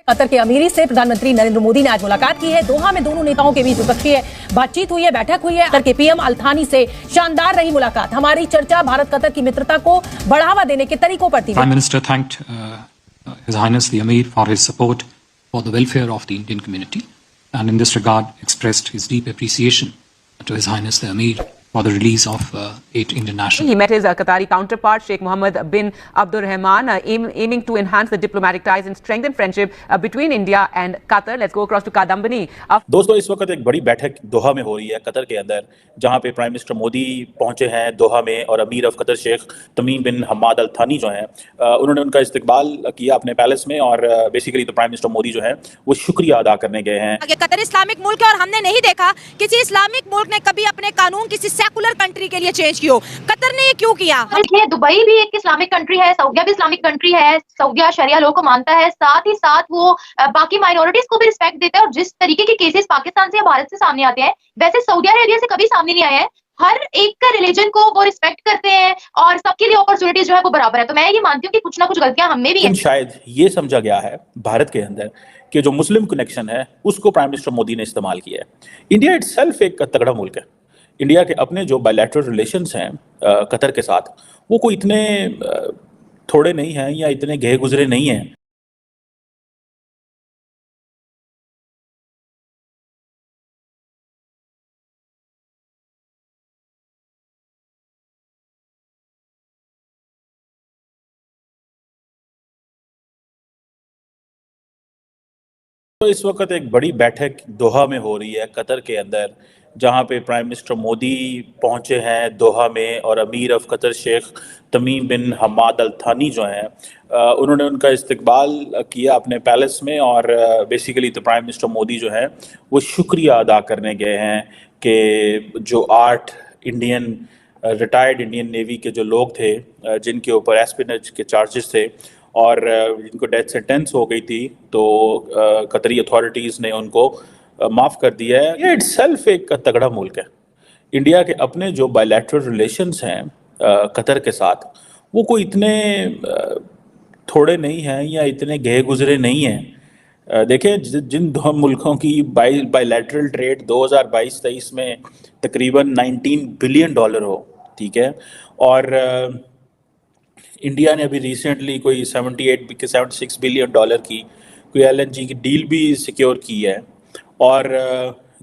قطر کے امیری سے प्रधानमंत्री नरेंद्र मोदी ने आज मुलाकात की है। दोहा में दोनों नेताओं के बीच द्विपक्षीय बातचीत हुई है, बैठक हुई है। कतर के पीएम अल थानी से शानदार रही मुलाकात। हमारी चर्चा भारत कतर की मित्रता को बढ़ावा देने के तरीकों पर थी। Prime Minister thanked His Highness the Amir for his support for the welfare of the Indian community, and in this regard expressed his deep appreciation to His Highness the Amir for the release of 8 Indian nationals. He met his Qatari counterpart Sheikh Mohammed bin Abdulrahman, aiming to enhance the diplomatic ties and strengthen friendship between India and Qatar. Let's go across to Kadambani. दोस्तों, इस वक्त एक बड़ी बैठक दोहा में हो रही है कतर के अंदर, जहां पे प्राइम मिनिस्टर मोदी पहुंचे हैं दोहा में, और अमीर ऑफ कतर शेख तमीम बिन हमाद अल थानी जो हैं उन्होंने उनका इस्तकबाल किया अपने पैलेस में, और बेसिकली तो प्राइम मिनिस्टर मोदी जो हैं वो शुक्रिया अदा करने गए हैं। कतर इस्लामिक मुल्क है और हमने नहीं देखा किसी इस्लामिक मुल्क ने कभी अपने कानून किसी सेकुलर कंट्री के लिए चेंज किया। कतर ने ये क्यों किया? दुबई भी एक इस्लामिक कंट्री है, सऊदिया भी इस्लामिक कंट्री है, सऊदिया शरिया लॉ को मानता है, साथ ही साथ वो बाकी माइनॉरिटीज को भी रिस्पेक्ट देता है। और जिस तरीके के केसेस पाकिस्तान से या भारत से सामने आते हैं, वैसे सऊदी अरेबिया से कभी सामने नहीं आए हैं। हर एक का रिलीजन को वो रिस्पेक्ट करते हैं और सबके लिए अपॉर्चुनिटीज जो है वो बराबर है। तो मैं ये मानती हूँ कि कुछ ना कुछ गलतियां हमें भी हैं। शायद ये समझा गया है भारत के अंदर कि जो मुस्लिम कनेक्शन है उसको प्राइम मिनिस्टर मोदी ने इस्तेमाल किया है। इंडिया इटसेल्फ एक तगड़ा मुल्क है। इंडिया के अपने जो बायलैटरल रिलेशंस हैं कतर के साथ, वो कोई इतने थोड़े नहीं हैं या इतने गए गुजरे नहीं हैं। तो इस वक्त एक बड़ी बैठक दोहा में हो रही है कतर के अंदर, जहां पे प्राइम मिनिस्टर मोदी पहुंचे हैं दोहा में, और अमीर ऑफ कतर शेख तमीम बिन हमाद अल थानी जो हैं उन्होंने उनका इस्तकबाल किया अपने पैलेस में, और बेसिकली तो प्राइम मिनिस्टर मोदी जो हैं वो शुक्रिया अदा करने गए हैं कि जो 8 रिटायर्ड इंडियन नेवी के जो लोग थे जिनके ऊपर एस्पिनेज के चार्जेस थे और जिनको डेथ सेंटेंस हो गई थी, तो कतरी अथॉरिटीज़ ने उनको माफ़ कर दिया है। ये इटसेल्फ एक तगड़ा मुल्क है। इंडिया के अपने जो बायलैटरल रिलेशंस हैं कतर के साथ, वो कोई इतने थोड़े नहीं हैं या इतने गए गुजरे नहीं हैं। देखें, जिन दो मुल्कों की बायलैटरल ट्रेड 2022-23 में तकरीबन $19 बिलियन हो, ठीक है, और इंडिया ने अभी रिसेंटली कोई 76 बिलियन डॉलर की कोई LNG की डील भी सिक्योर की है, और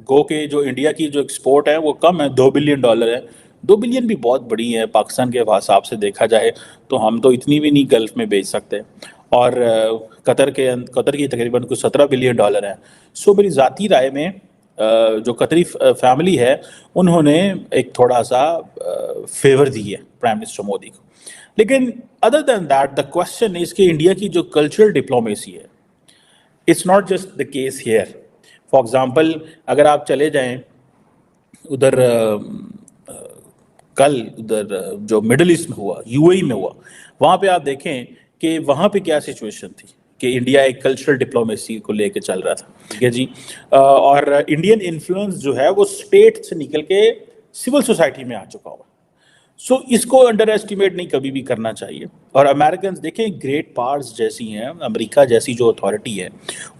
गो के जो इंडिया की जो एक्सपोर्ट है वो कम है, $2 बिलियन है। 2 बिलियन भी बहुत बड़ी है पाकिस्तान के हिसाब से देखा जाए, तो हम तो इतनी भी नहीं गल्फ़ में बेच सकते, और कतर की तकरीबन कुछ $17 बिलियन है। सो मेरी ज़ाती राय में जो कतरी फैमिली है उन्होंने एक थोड़ा सा फेवर दी है प्राइम मिनिस्टर मोदी को। लेकिन other than that the question is कि इंडिया की जो कल्चरल डिप्लोमेसी है, it's not just the case here. For example, अगर आप चले जाएं उधर कल उधर जो मिडल ईस्ट में हुआ, UAE में हुआ, वहाँ पे आप देखें कि वहाँ पे क्या सिचुएशन थी कि इंडिया एक कल्चरल डिप्लोमेसी को लेके चल रहा था, ठीक है जी, और इंडियन इन्फ्लुएंस जो है वो स्टेट से निकल के सिविल सोसाइटी में आ चुका हुआ। सो इसको अंडर एस्टिमेट नहीं कभी भी करना चाहिए। और अमेरिकन देखें, ग्रेट पावर्स जैसी हैं, अमेरिका जैसी जो अथॉरिटी है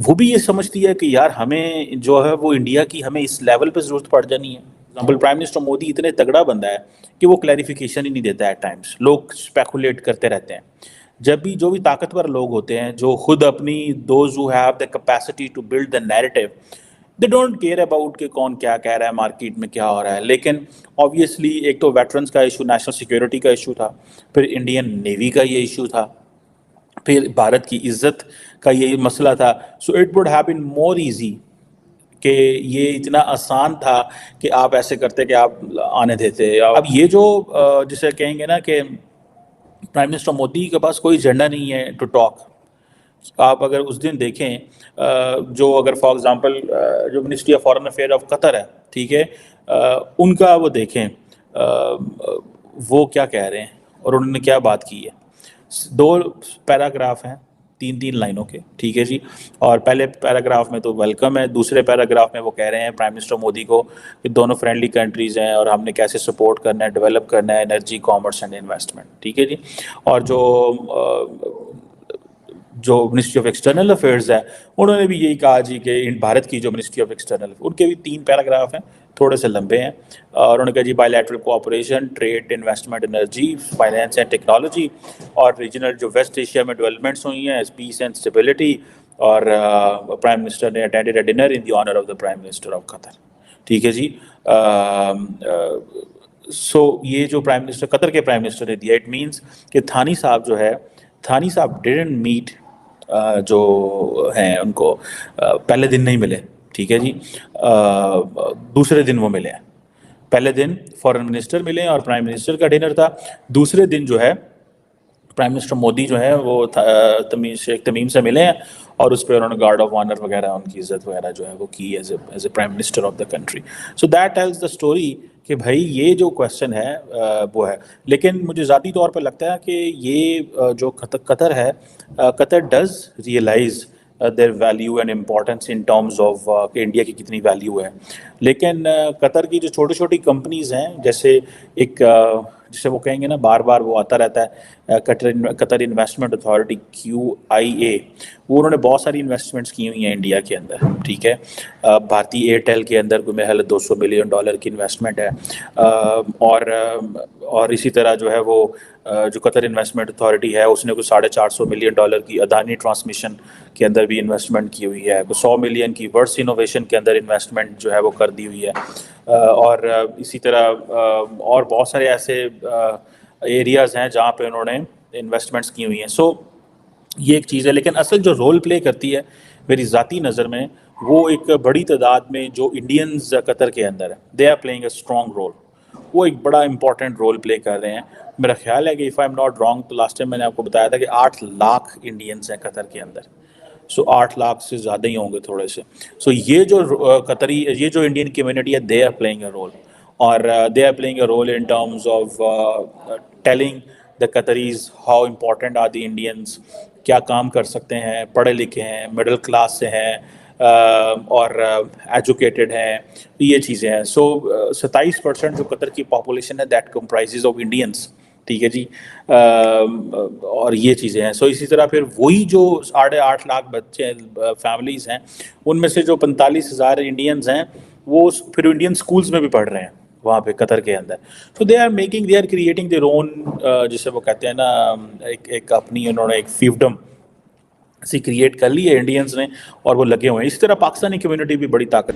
वो भी ये समझती है कि यार हमें जो है वो इंडिया की हमें इस लेवल पे ज़रूरत पड़ जानी है। एग्जाम्पल, प्राइम मिनिस्टर मोदी इतने तगड़ा बंदा है कि वो क्लैरिफिकेशन ही नहीं देता है। एट टाइम्स लोग स्पेकुलेट करते रहते हैं। जब भी जो भी ताकतवर लोग होते हैं जो खुद अपनी those who have the capacity to build the narrative, they don't care about कि कौन क्या कह रहा है, मार्केट में क्या हो रहा है। लेकिन ऑब्वियसली एक तो वेटरन्स का इशू, नेशनल सिक्योरिटी का इशू था, फिर इंडियन नेवी का ये इशू था, फिर भारत की इज्जत का ये मसला था। So it would have been more easy कि ये इतना आसान था कि आप ऐसे करते कि आप आने देते। अब ये जो जिसे कहेंगे ना कि प्राइम मिनिस्टर मोदी के पास कोई एजेंडा नहीं है टू टॉक। आप अगर उस दिन देखें जो अगर फॉर एग्जांपल जो ministry of foreign affair of Qatar है, ठीक है, उनका वो देखें वो क्या कह रहे हैं और उन्होंने क्या बात की है। 2 पैराग्राफ हैं 3-3 लाइनों के, ठीक है जी, और पहले पैराग्राफ में तो वेलकम है, दूसरे पैराग्राफ में वो कह रहे हैं प्राइम मिनिस्टर मोदी को कि दोनों फ्रेंडली कंट्रीज़ हैं और हमने कैसे सपोर्ट करना है, डेवलप करना है एनर्जी, कॉमर्स एंड इन्वेस्टमेंट, ठीक है जी। और जो जो मिनिस्ट्री ऑफ एक्सटर्नल अफेयर्स है उन्होंने भी यही कहा जी कि भारत की जो मिनिस्ट्री ऑफ एक्सटर्नल, उनके भी 3 पैराग्राफ हैं, थोड़े से लंबे हैं, और उन्होंने कहा जी bilateral cooperation, trade, investment, energy, finance and technology, और रीजनल जो वेस्ट एशिया में डेवलपमेंट्स हुई हैं, पीस एंड स्टेबिलिटी, और प्राइम मिनिस्टर ने attended a dinner in the honour of the prime minister of Qatar. ठीक है जी। सो ये जो प्राइम मिनिस्टर, कतर के प्राइम मिनिस्टर ने दिया, इट मीन्स कि थानी साहब जो है, थानी साहब डिडंट मीट जो हैं उनको पहले दिन नहीं मिले। ठीक है जी। दूसरे दिन वो मिले हैं। पहले दिन फॉरेन मिनिस्टर मिले और प्राइम मिनिस्टर का डिनर था। दूसरे दिन जो है प्राइम मिनिस्टर मोदी जो है वो शेख तमीम से मिले हैं और उस पर उन्होंने गार्ड ऑफ ऑनर वगैरह, उनकी इज्जत वगैरह जो है वो की as a prime minister of the country. So that tells the story कि भाई ये जो क्वेश्चन है वो है। लेकिन मुझे ज़ाती तौर पर लगता है कि ये जो कतर है, Qatar does realise their value and importance in terms of कि इंडिया की कितनी वैल्यू है। लेकिन कतर की जो छोटी छोटी कंपनीज़ हैं, जैसे एक जिसे वो कहेंगे ना, बार बार वो आता रहता है, कतर इन्वेस्टमेंट अथॉरिटी QIA, वो उन्होंने बहुत सारी इन्वेस्टमेंट्स की हुई हैं इंडिया के अंदर। ठीक है। भारतीय एयरटेल के अंदर कोई मेरे ख्याल $200 मिलियन की इन्वेस्टमेंट है, और इसी तरह जो है वो जो कतर इन्वेस्टमेंट अथॉरिटी है उसने कुछ $450 मिलियन की अदानी ट्रांसमिशन के अंदर भी इन्वेस्टमेंट की हुई है, कुछ 100 मिलियन की वर्ड्स इनोवेशन के अंदर इन्वेस्टमेंट जो है वो कर दी हुई है, और इसी तरह और बहुत सारे ऐसे एरियाज़ हैं जहाँ पे उन्होंने इन्वेस्टमेंट्स की हुई हैं। सो ये एक चीज़ है। लेकिन असल जो रोल प्ले करती है मेरी ज़ाती नज़र में, वो एक बड़ी तादाद में जो इंडियंस कतर के अंदर है, they are playing a strong role, वो एक बड़ा इंपॉर्टेंट रोल प्ले कर रहे हैं। मेरा ख्याल है कि if I am not wrong, तो लास्ट टाइम मैंने आपको बताया था कि 8 लाख इंडियंस हैं कतर के अंदर। सो 8 लाख से ज़्यादा ही होंगे थोड़े से। सो ये जो ये जो इंडियन कम्युनिटी है, they are playing a role, और they are playing a role in terms of telling the Qataris how important are the Indians, क्या काम कर सकते हैं, पढ़े लिखे हैं, मिडिल क्लास से हैं, और एजुकेटेड हैं, ये चीज़ें हैं। सो 27% जो कतर की पॉपुलेशन है, दैट कंप्राइजेज ऑफ इंडियंस। ठीक है जी। और ये चीज़ें हैं। सो इसी तरह फिर वही जो 8.5 लाख बच्चे फैमिलीज़ हैं, उनमें से जो 45,000 इंडियंस हैं, वो फिर इंडियन स्कूल्स में भी पढ़ रहे हैं वहाँ पे कतर के अंदर। So they are creating their own, जिसे वो कहते हैं ना, एक अपनी उन्होंने एक फील्डम सी क्रिएट कर ली है इंडियंस ने, और वो लगे हुए हैं। इसी तरह पाकिस्तानी कम्युनिटी भी बड़ी ताकत